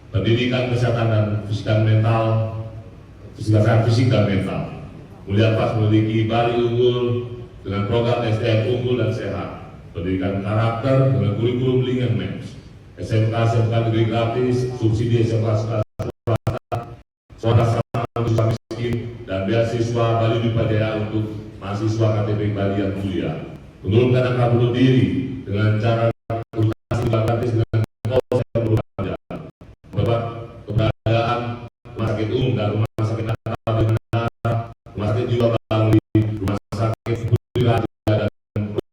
pendidikan kesehatan dan kesehatan mental, kesehatan fisik dan mental. Mulia Pas memiliki Bali unggul dengan program SDM unggul dan sehat, pendidikan karakter dengan kurikulum link and match, SMK negeri gratis, subsidi SMK swasta mahasiswa miskin, dan beasiswa Bali Dwi Jaya untuk mahasiswa KTP Bali yang mulia. Menurunkan angka bunuh diri dengan cara konsultasi gratis dengan call center berbayar. Keberadaan rumah sakit umum dan rumah sakit nasional di mana rumah sakit jiwa Bali, rumah sakit Budi Raja dan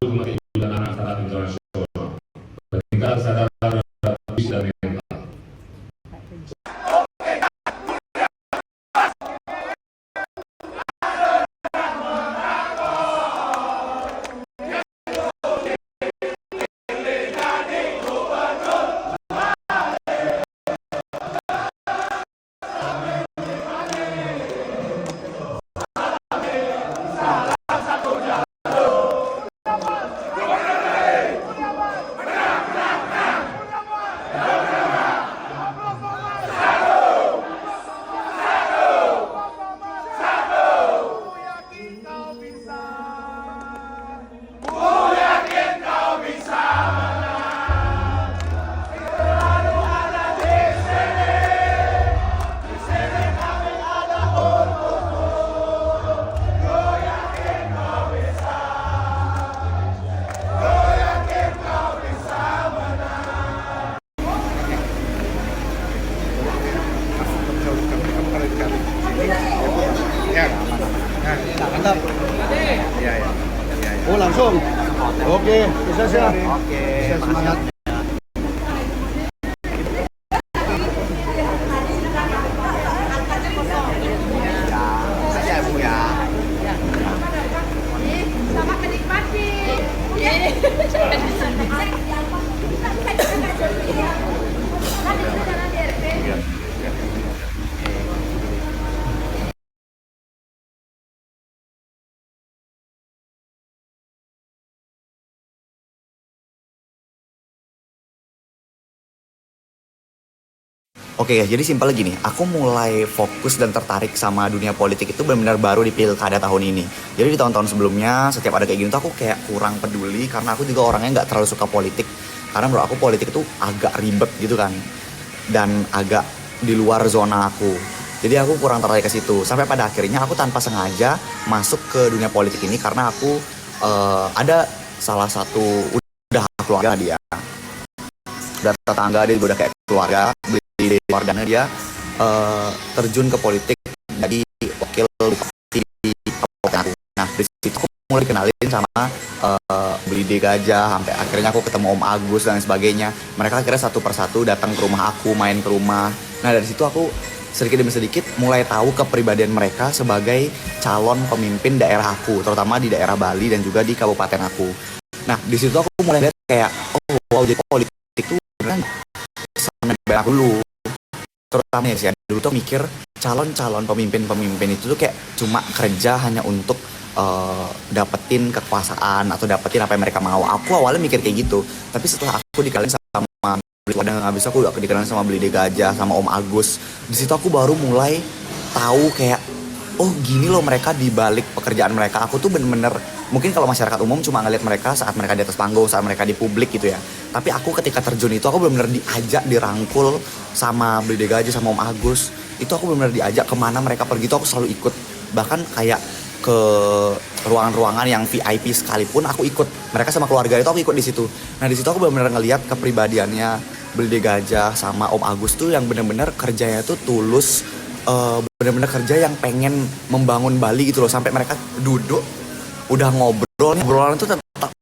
rumah sakit ibu dan anak secara internasional. Peningkatan kesadaran fisik dan mental. Mantap. Iya, ya. Oh, langsung. Oke, bisa siap. Oke, Bisa semangat. Makasih ya, Bu ya. Selamat menikmati. Oke ya, jadi simpel gini, aku mulai fokus dan tertarik sama dunia politik itu benar-benar baru di pilkada tahun ini. Jadi di tahun-tahun sebelumnya, setiap ada kayak gini tuh aku kayak kurang peduli karena aku juga orangnya nggak terlalu suka politik. Karena menurut aku politik itu agak ribet gitu kan, dan agak di luar zona aku. Jadi aku kurang tertarik ke situ. Sampai pada akhirnya aku tanpa sengaja masuk ke dunia politik ini karena aku ada salah satu udah keluarga dia, udah tetangga dia juga udah kayak keluarga. Di Wardana dia terjun ke politik jadi wakil bupati di kabupaten aku. Nah di situ aku mulai kenalin sama Belide Gajah, sampai akhirnya aku ketemu Om Agus dan sebagainya. Mereka akhirnya satu persatu datang ke rumah aku, main ke rumah. Nah dari situ aku sedikit demi sedikit mulai tahu kepribadian mereka sebagai calon pemimpin daerah aku, terutama di daerah Bali dan juga di kabupaten aku. Nah di situ aku mulai lihat kayak oh wow, jadi politik itu beneran sana banyak dulu. Terutama ya sih, dulu tuh mikir calon-calon pemimpin-pemimpin itu tuh kayak cuma kerja hanya untuk dapetin kekuasaan atau dapetin apa yang mereka mau. Aku awalnya mikir kayak gitu, tapi setelah aku dikenalin sama habis aku udah dikenalin sama Belide Gajah, sama Om Agus, di situ aku baru mulai tahu kayak oh gini loh mereka di balik pekerjaan mereka. Aku tuh bener-bener, mungkin kalau masyarakat umum cuma ngeliat mereka saat mereka di atas panggung, saat mereka di publik gitu ya. Tapi aku ketika terjun itu aku bener-bener diajak, dirangkul sama Belide Gajah, sama Om Agus. Itu aku bener-bener diajak kemana mereka pergi itu aku selalu ikut. Bahkan kayak ke ruangan-ruangan yang VIP sekalipun aku ikut. Mereka sama keluarga itu aku ikut di situ. Nah di situ aku bener-bener ngeliat kepribadiannya Belide Gajah sama Om Agus tuh yang bener-bener kerjanya tuh tulus. Benar-benar kerja yang pengen membangun Bali gitu loh, sampai mereka duduk udah ngobrolan tuh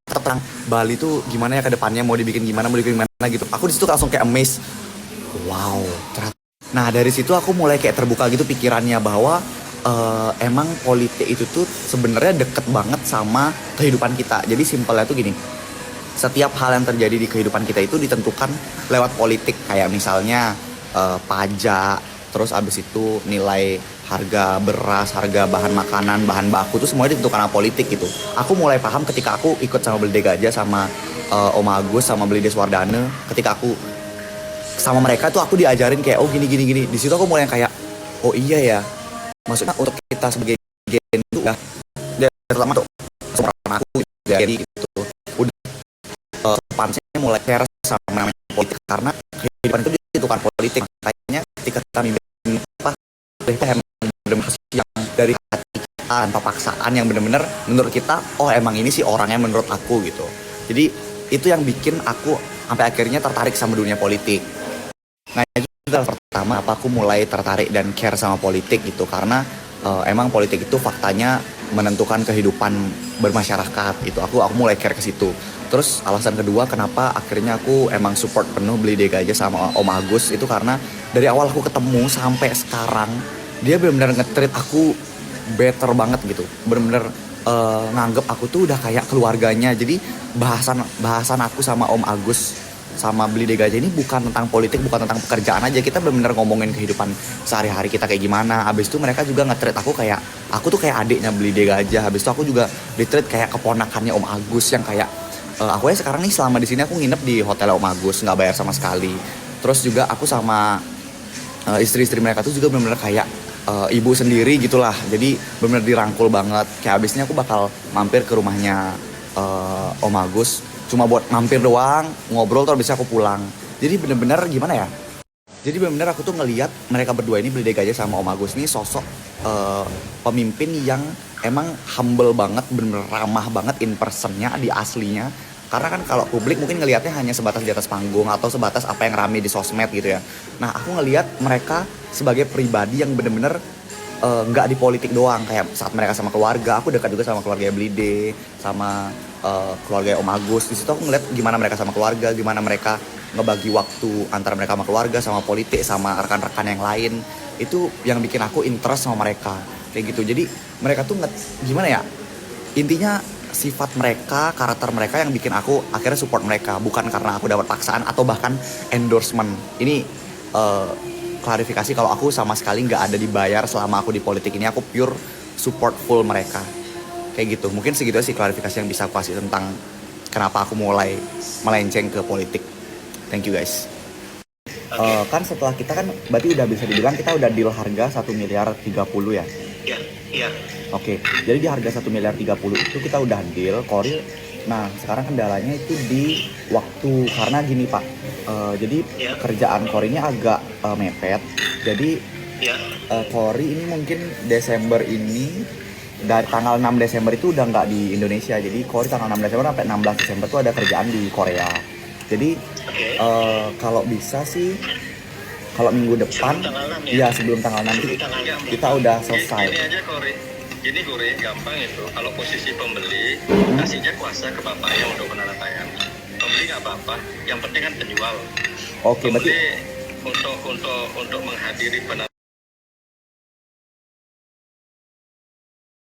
tentang Bali tuh gimana ya ke depannya, mau dibikin gimana gitu. Aku di situ langsung kayak amazed, wow ternyata. Nah dari situ aku mulai kayak terbuka gitu pikirannya bahwa emang politik itu tuh sebenarnya deket banget sama kehidupan kita. Jadi simpelnya tuh gini, setiap hal yang terjadi di kehidupan kita itu ditentukan lewat politik. Kayak misalnya pajak, terus abis itu nilai harga beras, harga bahan makanan, bahan baku itu semuanya ditentukan sama politik gitu. Aku mulai paham ketika aku ikut sama Belide Gajah, sama Om Agus, sama Belide Swardana. Ketika aku sama mereka tuh aku diajarin kayak oh gini gini gini. Di situ aku mulai yang kayak oh iya ya, maksudnya untuk kita sebagai gen itu ya terutama tuh seorang aku jadi gitu udah pansnya mulai care sama namanya politik karena kehidupan itu ditentukan politik. Makanya ketika kita mimpin apa itu emang benar-benar yang dari hati kita tanpa paksaan yang benar-benar menurut kita oh emang ini sih orangnya menurut aku gitu. Jadi itu yang bikin aku sampai akhirnya tertarik sama dunia politik. Nah itu adalah pertama apa aku mulai tertarik dan care sama politik gitu karena emang politik itu faktanya menentukan kehidupan bermasyarakat gitu. Aku mulai care ke situ. Terus alasan kedua kenapa akhirnya aku emang support penuh beli Dega aja sama Om Agus itu karena dari awal aku ketemu sampai sekarang dia benar-benar nge-treat aku better banget gitu. Benar-benar nganggep aku tuh udah kayak keluarganya. Jadi bahasan aku sama Om Agus sama beli Dega aja ini bukan tentang politik, bukan tentang pekerjaan aja. Kita benar-benar ngomongin kehidupan sehari-hari kita kayak gimana. Habis itu mereka juga nge-treat aku kayak aku tuh kayak adiknya beli Dega aja. Habis itu aku juga di-treat kayak keponakannya Om Agus yang kayak aku ya sekarang nih selama di sini aku nginep di hotel Om Agus nggak bayar sama sekali. Terus juga aku sama istri-istri mereka tuh juga benar-benar kayak ibu sendiri gitulah. Jadi benar-benar dirangkul banget. Kayak abisnya aku bakal mampir ke rumahnya Om Agus cuma buat mampir doang, ngobrol terus abisnya aku pulang. Jadi benar-benar gimana ya? Jadi benar-benar aku tuh ngelihat mereka berdua ini beli Dega aja sama Om Agus nih sosok pemimpin yang emang humble banget, bener-bener ramah banget in personnya, di aslinya. Karena kan kalau publik mungkin ngelihatnya hanya sebatas di atas panggung atau sebatas apa yang rame di sosmed gitu ya. Nah aku ngelihat mereka sebagai pribadi yang bener-bener nggak di politik doang. Kayak saat mereka sama keluarga, aku dekat juga sama keluarga Blide, sama keluarga Om Agus. Di situ aku ngeliat gimana mereka sama keluarga, gimana mereka ngebagi waktu antara mereka sama keluarga, sama politik, sama rekan-rekan yang lain. Itu yang bikin aku interest sama mereka kayak gitu. Jadi mereka tuh gimana ya, intinya sifat mereka, karakter mereka yang bikin aku akhirnya support mereka, bukan karena aku dapat paksaan atau bahkan endorsement. Ini klarifikasi kalau aku sama sekali nggak ada dibayar selama aku di politik ini. Aku pure support full mereka kayak gitu. Mungkin segitu sih klarifikasi yang bisa aku kasih tentang kenapa aku mulai melenceng ke politik. Thank you guys. Kan setelah kita kan berarti udah bisa dibilang kita udah deal harga 1 miliar 30 ya? Iya. Oke, jadi di harga 1 miliar 30 itu kita udah deal, Koril. Nah, sekarang kendalanya itu di waktu, karena gini Pak, jadi kerjaan Kori ini agak mepet. Jadi Kori ini mungkin Desember ini, dari tanggal 6 Desember itu udah nggak di Indonesia. Jadi Kori tanggal 6 Desember sampai 16 Desember tuh ada kerjaan di Korea. Jadi kalau bisa sih, kalau minggu depan, sebelum tanggal 6 kita udah selesai. Ini aja Gini Kore, gampang itu. Kalau posisi pembeli, kasihnya kuasa ke bapaknya untuk penandatanganan. Pembeli nggak apa-apa, yang penting kan penjual. Oke, berarti untuk menghadiri penandatanganan